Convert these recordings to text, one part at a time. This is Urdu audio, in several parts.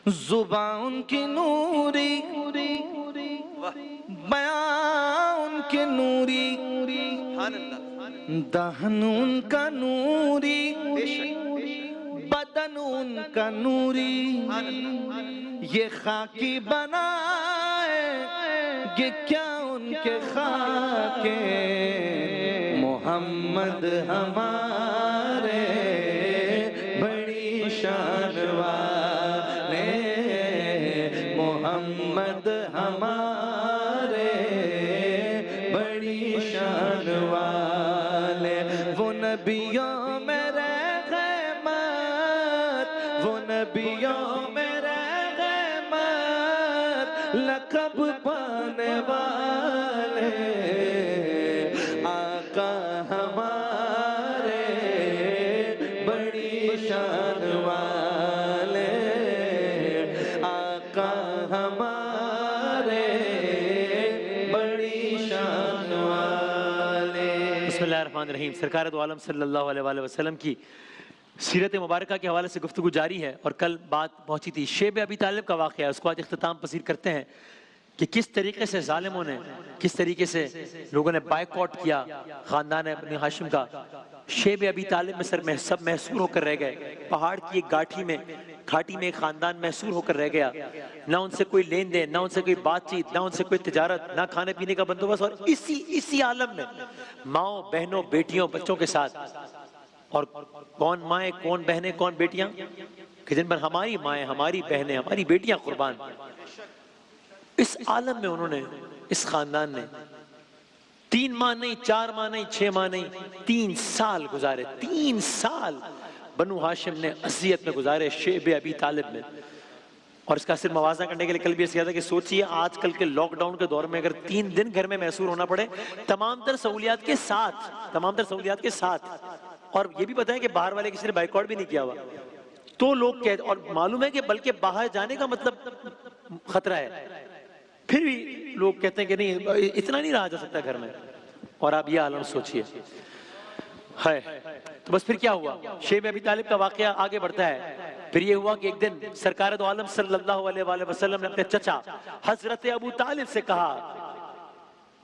زبان ان کی نوری، بیان ان کے نوری، دہن ان کا نوری، بدن ان کا نوری، یہ خاکی بنائے یہ کیا ان کے خاکے، محمد ہمارے بڑی شان والے، محمد ہمارے بڑی شان والے، وہ نبیوں میں رحمت، وہ نبیوں میں رحمت، لقب پانے والے، آقا ہمارے بڑی شان والے، آقا ہمارے بڑی شان والے۔ بسم اللہ الرحمن الرحیم۔ سرکار دو عالم صلی اللہ علیہ وآلہ وسلم کی سیرت مبارکہ کے حوالے سے گفتگو جاری ہے، اور کل بات پہنچی تھی شیب ابی طالب کا واقعہ، اس کو آج اختتام پذیر کرتے ہیں کہ کس طریقے سے ظالموں نے، کس طریقے سے لوگوں نے بائیکاٹ کیا خاندان بنی ہاشم کا۔ شیب ابی طالب میں سب محصور ہو کر رہ گئے، پہاڑ کی ایک گھاٹی میں ایک خاندان محصور ہو کر رہ گیا، نہ ان سے کوئی لین دین، نہ ان سے کوئی بات چیت، نہ ان سے کوئی تجارت، نہ کھانے پینے کا بندوبست، اور اسی عالم میں ماؤں بہنوں بیٹیوں بچوں کے ساتھ، اور کون مائیں کون بہنیں کون بیٹیاں کہ جن پر ہماری مائیں ہماری بہنیں ہماری بیٹیاں قربان، اس عالم میں انہوں نے، اس خاندان نے 3 ماہ نہیں، 4 ماہ نہیں، 6 ماہ نہیں، 3 سال گزارے، 3 سال بنو ہاشم نے اذیت میں گزارے شیب ابی طالب میں۔ اور اس کا صرف موازنہ کرنے کے لیے کل بھی اس کیا تھا کہ سوچئے آج کل کے لاک ڈاؤن کے دور میں اگر 3 دن گھر میں محصور ہونا پڑے تمام تر سہولیات کے ساتھ، اور یہ بھی پتہ ہے کہ باہر والے کسی نے بائیکاٹ بھی نہیں کیا ہوا، تو لوگ کہتے، اور معلوم ہے کہ بلکہ باہر جانے کا مطلب خطرہ ہے، پھر بھی لوگ کہتے ہیں کہ نہیں اتنا نہیں رہا جا سکتا گھر میں، اور آپ یہ عالم سوچئے ہے۔ تو بس پھر کیا ہوا؟ شیب ابی طالب کا واقعہ آگے بڑھتا ہے۔ پھر یہ ہوا کہ ایک دن سرکار دو عالم صلی اللہ علیہ وآلہ وسلم نے اپنے چچا حضرت ابو طالب سے کہا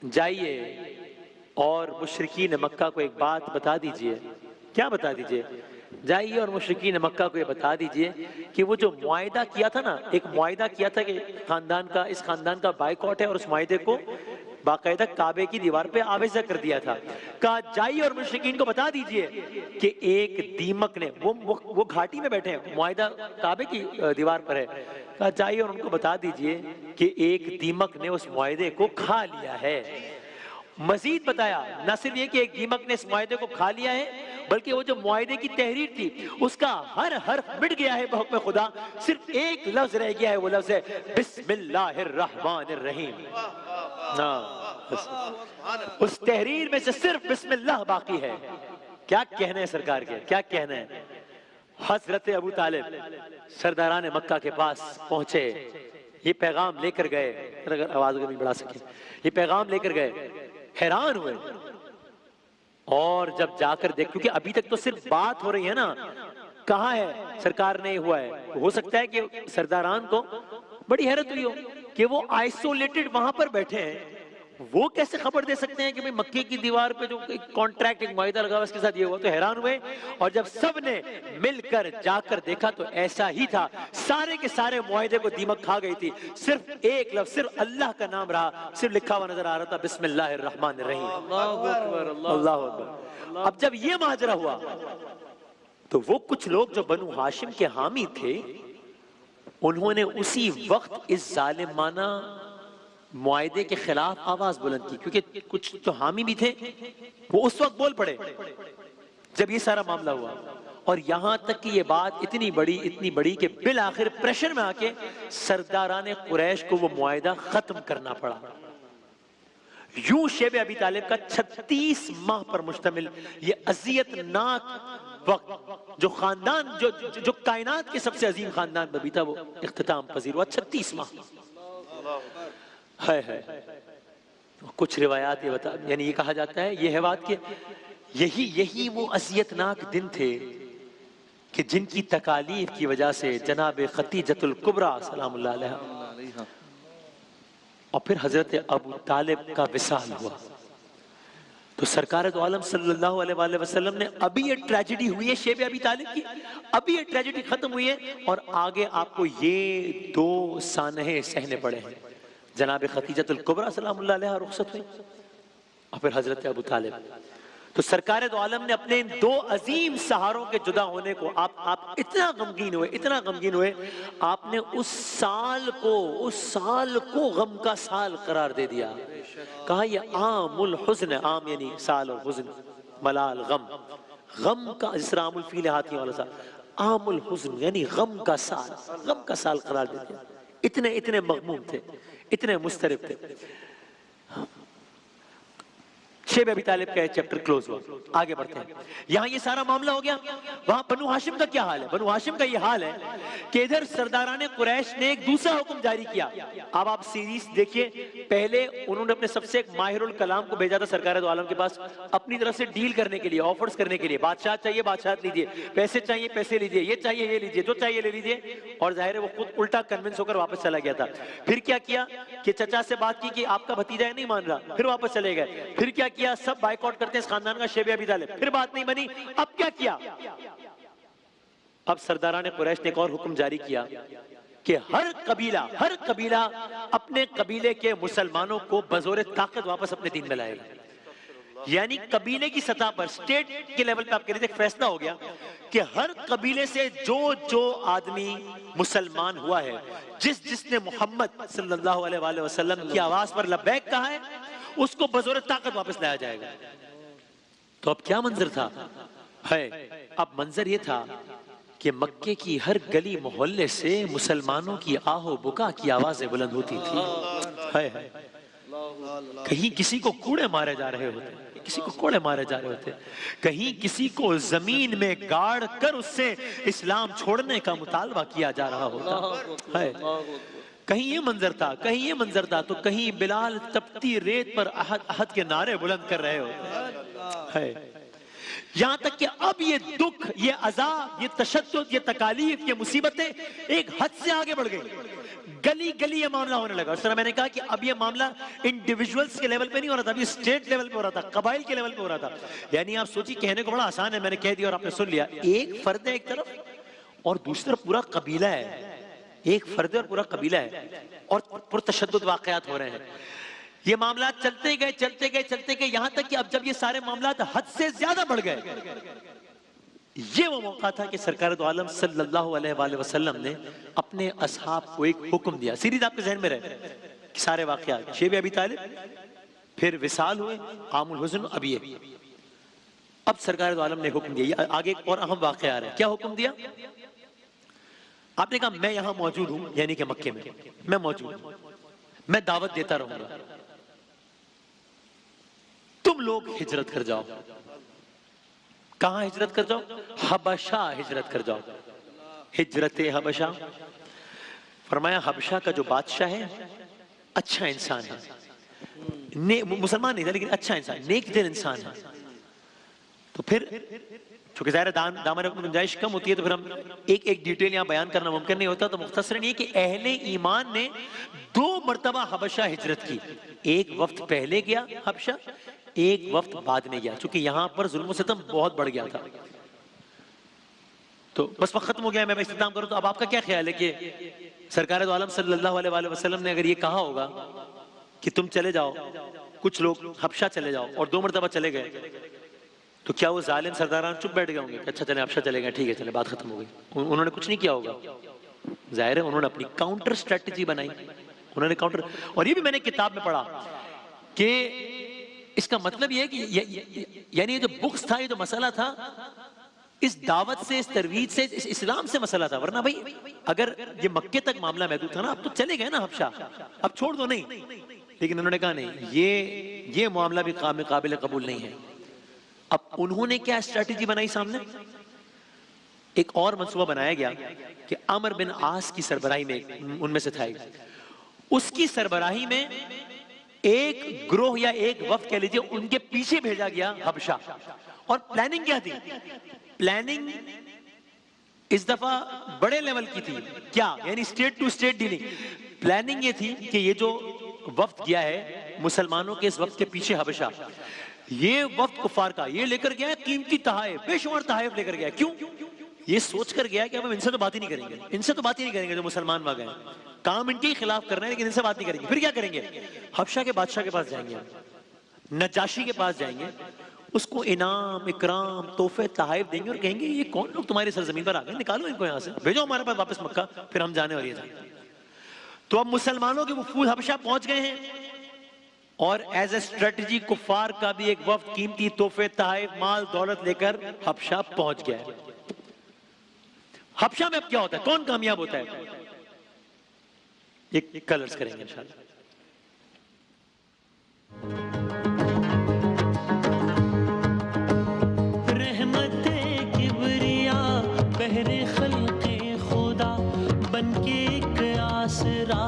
جائیے اور مشرکین مکہ کو ایک بات بتا دیجئے۔ کیا بتا دیجئے؟ جائیے اور مشرکین مکہ کو یہ بتا دیجئے کہ وہ جو معاہدہ کیا تھا نا، ایک معاہدہ کیا تھا کہ اس خاندان کا بائیکاٹ ہے، اور اس معاہدے کو باقاعدہ کعبے کی دیوار پہ آویزہ کر دیا تھا۔ کہا جائیے اور مشرکین کو بتا دیجئے کہ ایک دیمک نے، وہ گھاٹی میں بیٹھے ہیں، معاہدہ کعبے کی دیوار پر ہے، کہا جائیے اور ان کو بتا دیجئے کہ ایک دیمک نے اس معاہدے کو کھا لیا ہے۔ مزید بتایا نہ صرف یہ کہ ایک دیمک نے اس معاہدے کو کھا لیا ہے، بلکہ وہ جو معاہدے کی تحریر تھی اس کا ہر حرف مٹ گیا ہے بحکم خدا، صرف ایک لفظ رہ گیا ہے، وہ لفظ ہے بسم اللہ الرحمن الرحیم۔ اس تحریر میں سے صرف بسم اللہ باقی ہے۔ کیا کہنے ہیں سرکار کے، کیا کہنے ہیں؟ حضرت ابو طالب سرداران مکہ کے پاس پہنچے، یہ پیغام لے کر گئے، اگر آواز کو نہیں بڑھا سکے، یہ پیغام لے کر گئے، حیران ہوئے، اور جب جا کر دیکھ، کیونکہ ابھی تک تو صرف بات ہو رہی ہے نا، کہاں ہے سرکار نہیں ہوا ہے، ہو سکتا ہے کہ سرداران کو بڑی حیرت ہوئی ہو کہ وہ آئسولیٹڈ وہاں پر بیٹھے ہیں، وہ کیسے خبر دے سکتے ہیں کہ مکے کی دیوار پہ جو کانٹریکٹ ایک معاہدہ لگا ہوا اس کے ساتھ یہ ہوا، تو حیران ہوئے، اور جب سب نے مل کر جا کر دیکھا تو ایسا ہی تھا، سارے کے سارے معاہدے کو دیمک کھا گئی تھی، صرف ایک لفظ، صرف اللہ کا نام رہا، صرف لکھا ہوا نظر آ رہا تھا بسم اللہ الرحمن الرحیم۔ اللہ اکبر۔ اب جب یہ ماجرا ہوا تو وہ کچھ لوگ جو بنو ہاشم کے حامی تھے انہوں نے اسی وقت اس ظالمانہ معاہدے کے خلاف آواز بلند کی، کیونکہ کچھ جو حامی بھی تھے وہ اس وقت بول پڑے جب یہ سارا معاملہ ہوا، اور یہاں تک کہ یہ بات اتنی بڑی کہ بالآخر پریشر میں آ کے سرداران قریش کو وہ معاہدہ ختم کرنا پڑا۔ یوں شیب ابی طالب کا 36 ماہ پر مشتمل یہ اذیت ناک وقت جو خاندان جو کائنات کے سب سے عظیم خاندان پر بیتا وہ اختتام پذیر ہوا 36 ماہ۔ ہے کچھ روایات یہ بتا، یعنی یہ کہا جاتا ہے، یہ ہے بات کہ یہی وہ اذیت ناک دن تھے کہ جن کی تکالیف کی وجہ سے جناب خدیجۃ الکبریٰ سلام اللہ علیہا اور پھر حضرت ابو طالب کا وصال ہوا، تو سرکار دو عالم صلی اللہ علیہ وآلہ وسلم نے ابھی یہ ٹریجڈی ہوئی ہے شیب ابی طالب کی، ابھی یہ ٹریجڈی ختم ہوئی ہے اور آگے آپ کو یہ دو سانحے سہنے پڑے ہیں، جناب خدیجۃ الکبریٰ سلام اللہ علیہا رخصت ہوئی اور پھر حضرت ابو طالب۔ تو سرکار دو عالم نے اپنے ان دو عظیم سہاروں کے جدا ہونے کو آپ اتنا غمگین ہوئے، آپ نے اس سال کو غم کا سال قرار دے دیا، کہا یہ عام الحزن، عام یعنی سال اور حزن، ملال غم کا، جس طرح عام الفیل ہاتھی والا سال، عام الحزن یعنی غم کا سال قرار دے دیا، اتنے مغموم تھے، اتنے مضطرب تھے۔ شیب ابی طالب کا چیپٹر کلوز ہوا، آگے بڑھتے ہیں۔ یہاں یہ سارا معاملہ ہو گیا، وہاں بنو ہاشم کا کیا حال ہے؟ بنو ہاشم کا یہ حال ہے کہ ادھر سرداران قریش نے ایک دوسرا حکم جاری کیا۔ اب آپ سیریز دیکھیے، پہلے انہوں نے اپنے سب سے ایک ماہر الکلام کو بھیجا تھا سرکار دو عالم کے پاس اپنی طرف سے ڈیل کرنے کے لیے، آفرز کرنے کے لیے، بادشاہ چاہیے بادشاہت لیجیے، پیسے چاہیے پیسے لیجیے، یہ چاہیے یہ لیجیے، جو چاہیے لے لیجیے، اور ظاہر ہے وہ خود الٹا کنونس ہو کر واپس چلا گیا تھا۔ پھر کیا کیا کہ چچا سے بات کی کہ آپ کا بھتیجا نہیں مان رہا، پھر واپس چلے گئے۔ پھر کیا کیا، سب بائیکاٹ کرتے ہیں اس خاندان کا، شیب ابی طالب، پھر بات نہیں بنی۔ اب کیا کیا؟ اب سرداران قریش نے ایک اور حکم جاری کیا کہ ہر قبیلہ اپنے قبیلے کے مسلمانوں کو بزور طاقت واپس اپنے دین میں لائے گا۔ یعنی قبیلے کی سطح پر، اسٹیٹ کے لیول پہ آپ کے لیے ایک فیصلہ ہو گیا کہ ہر قبیلے سے جو آدمی مسلمان ہوا ہے، جس نے محمد صلی اللہ علیہ وآلہ وسلم کی آواز پر لبیک کہا ہے، اس کو بزور طاقت واپس لایا جائے گا۔ تو اب کیا منظر تھا؟ اب منظر یہ تھا کہ مکے کی ہر گلی محلے سے مسلمانوں کی آہ و بکا کی آوازیں بلند ہوتی تھی۔ کہیں کسی کو کوڑے مارے جا رہے ہوتے، کہیں کسی کو زمین میں گاڑ کر اس سے اسلام چھوڑنے کا مطالبہ کیا جا رہا ہوتا۔ کہیں یہ منظر تھا تو کہیں بلال تپتی ریت پر احد کے نعرے بلند کر رہے ہوتے۔ یہاں تک کہ اب یہ دکھ، یہ عذاب، یہ تشدد، یہ تکالیف، یہ مصیبتیں ایک حد سے آگے بڑھ گئی، گلی یہ معاملہ ہونے لگا۔ اس طرح میں نے کہا کہ اب یہ معاملہ انڈیویجولز کے لیول پہ نہیں ہو رہا تھا، اب یہ اسٹیٹ لیول پہ ہو رہا تھا، قبائل کے لیول پہ ہو رہا تھا۔ یعنی آپ سوچی، کہنے کو بڑا آسان ہے، میں نے کہہ دیا اور آپ نے سن لیا، ایک فرد ہے ایک طرف اور دوسری طرف پورا قبیلہ ہے، ایک فرد اور پورا قبیلہ ہے اور پرتشدد واقعات ہو رہے ہیں۔ یہ معاملات چلتے گئے یہاں تک کہ اب جب یہ سارے معاملات حد سے زیادہ بڑھ گئے، یہ وہ موقع تھا کہ سرکار دو عالم صلی اللہ علیہ وآلہ وسلم نے اپنے اصحاب کو ایک حکم دیا۔ سیریز آپ کے ذہن میں رہے کہ سارے واقعات، شیب ابی طالب، پھر وصال ہوئے، عام الحزن، اب سرکار دو عالم نے حکم دیا۔ آگے ایک اور اہم واقعہ آ رہا ہے۔ کیا حکم دیا؟ آپ نے کہا میں یہاں موجود ہوں، یعنی کہ مکے میں موجود ہوں، میں دعوت دیتا رہوں گا، تم لوگ ہجرت کر جاؤ۔ کہاں ہجرت کر جاؤ؟ حبشہ ہجرت کر جاؤ۔ ہجرت حبشہ، فرمایا حبشہ کا جو بادشاہ ہے اچھا انسان ہے، مسلمان نہیں تھا لیکن اچھا انسان، نیک دل انسان ہے۔ تو پھر چونکہ ظاہر دامن میں گنجائش کم ہوتی ہے تو پھر ہم ایک ڈیٹیل یہاں بیان کرنا ممکن نہیں ہوتا، تو مختصراً یہ کہ اہل ایمان نے 2 مرتبہ حبشہ ہجرت کی، ایک وقت پہلے گیا حبشہ، ایک وقت بعد میں گیا، چونکہ یہاں پر ظلم و ستم بہت بڑھ گیا تھا۔ تو بس وقت ختم ہو گیا، میں اختتام کروں تو اب آپ کا کیا خیال ہے کہ سرکار دو عالم صلی اللہ علیہ وآلہ وسلم نے اگر یہ کہا ہوگا کہ تم چلے جاؤ، کچھ لوگ حبشہ چلے جاؤ، اور 2 مرتبہ چلے گئے، تو کیا وہ ظالم سرداران چپ بیٹھ گئے ہوں گے کہ اچھا چلیں حبشہ چلے گئے، ٹھیک ہے چلیں، بات ختم ہو گئی؟ انہوں نے کچھ نہیں کیا ہوگا، ظاہر ہے انہوں نے اپنی کاؤنٹر اسٹریٹجی بنائی، انہوں نے کاؤنٹر، اور یہ بھی میں نے کتاب میں پڑھا کہ اس کا مطلب یہ ہے کہ یعنی یہ جو بغض تھا، یہ جو مسئلہ تھا، اس دعوت سے، اس ترویج سے، اس اسلام سے مسئلہ تھا، ورنہ بھائی اگر یہ مکے تک معاملہ محدود تھا نا، اب تو چلے گئے نا حبشہ، اب چھوڑ دو نہیں، لیکن انہوں نے کہا نہیں، یہ معاملہ بھی قابل قبول نہیں ہے۔ اب انہوں نے کیا اسٹریٹجی بنائی سامنے؟ ایک اور منصوبہ بنایا گیا کہ عمر بن عاص کی سربراہی میں، ان میں سے تھا ایک، اس کی سربراہی میں ایک گروہ یا ایک وفد کہہ لیجئے، ان کے پیچھے بھیجا گیا حبشہ۔ اور پلاننگ کیا تھی؟ پلاننگ اس دفعہ بڑے لیول کی تھی. کیا یعنی state to state dealing. Planning یہ تھی کہ یہ جو وفد گیا ہے مسلمانوں کے اس وفد کے پیچھے حبشہ، یہ وفد کفار کا یہ لے کر گیا ہے قیمتی تحائف، بے شمار تحائف لے کر گیا. کیوں؟ یہ سوچ کر گیا کہ اب ہم ان سے تو بات ہی نہیں کریں گے، ان سے تو بات ہی نہیں کریں گے جو مسلمان وہاں گئے ہیں. کام ان کے ہی خلاف کرنا ہے لیکن ان سے بات نہیں کریں گے. پھر کیا کریں گے؟ حبشہ کے بادشاہ کے پاس جائیں گے، نجاشی کے پاس جائیں گے، اس کو انعام اکرام تحفے تحائف دیں گے اور کہیں گے یہ کون لوگ تمہاری سرزمین پر آ گئے، نکالو ان کو یہاں سے، بھیجو ہمارے پاس واپس مکہ، پھر ہم جانے اور یہ جائیں. تو اب مسلمانوں کے وفود حبشہ پہنچ گئے ہیں اور ایز اے اسٹریٹجی کفار کا بھی ایک وفد قیمتی تحفے تحائف مال دولت لے کر حبشہ پہنچ گیا ہے. حبشہ میں اب کیا ہوتا ہے، کون کامیاب ہوتا ہے؟ ایک کلرز کریں گے انشاءاللہ. رحمت کبریا بہر خلق خدا بن کے ایک آسرا